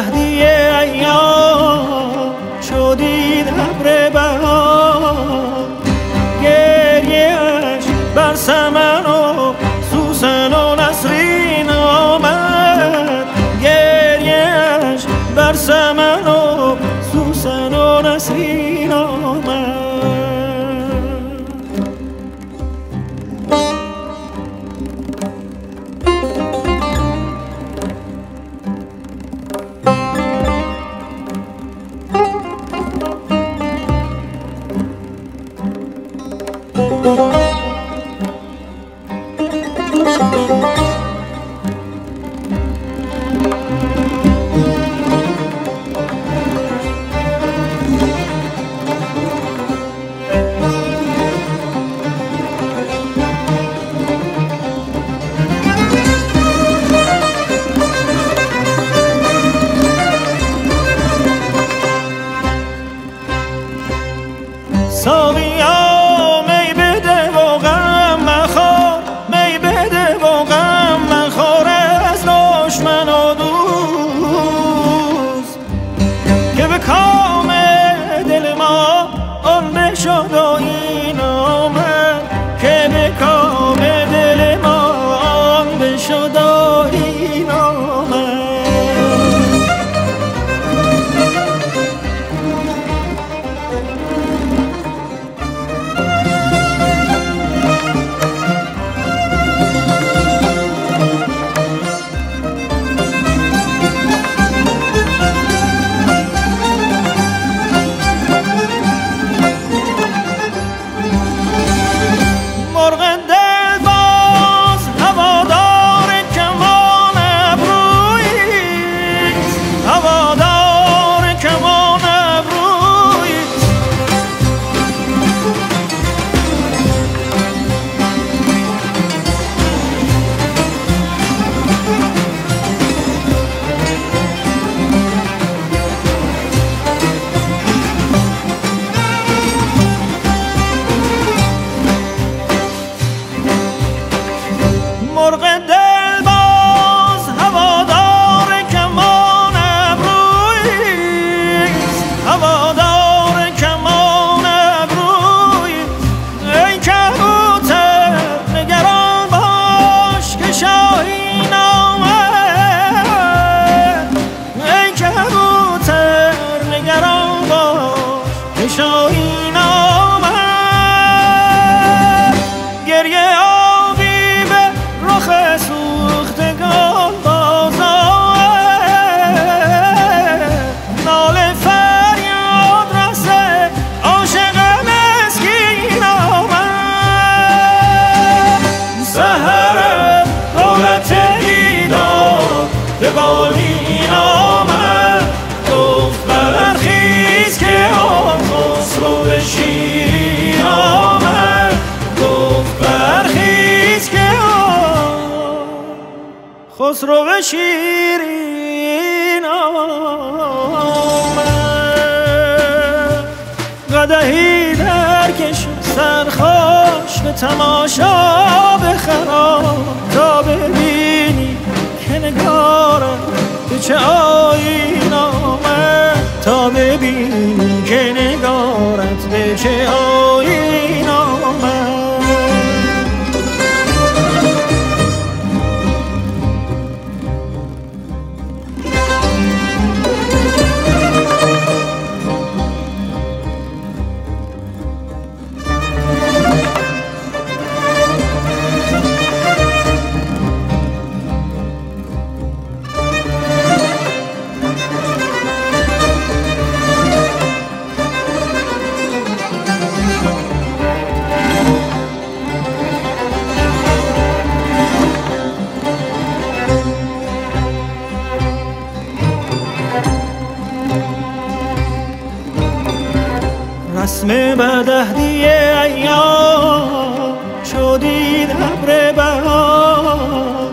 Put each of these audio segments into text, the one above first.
دهدی ایام شدید ابر بهار، گریه‌اش بر سمن و سوسن و نسرین آمد، گریه‌اش بر سمن و سوسن و نسرین آمد. ساقیا می بده و غم مخور، می بده و غم مخور از دشمن و دوست، که به کام دل ما آن بشد و این آمد، که به کام دل ما آن بشد و این آمد. مرغ دل باز هوادار کمان ابرویست، هوادار کمان ابرویست. ای کبوتر نگران باش که شاهین آمد، ای کبوتر نگران باش که شاهین آمد. گریه سوختگان باز آمد، ناله فریاد رسه عاشق مسکین آمد. سحر دولت دیدار به بالین آمد، گفت برخیز که آن خسرو شیرین آمد، گفت برخیز که خسرو شیرین آمد. قدحی درکش سرخوش به تماشا بخرام، تا ببینی که نگارم به چه آیین آمد، تا ببینی که نگارت به چه آیین آمد. رسم بدهدی ایام شدید ابر بهار،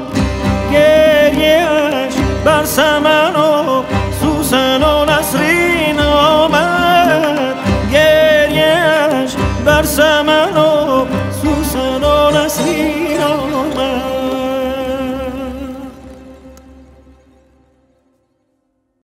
گریه‌اش بر سمن و سوسن و نسرین آمد، گریه‌اش بر سمن و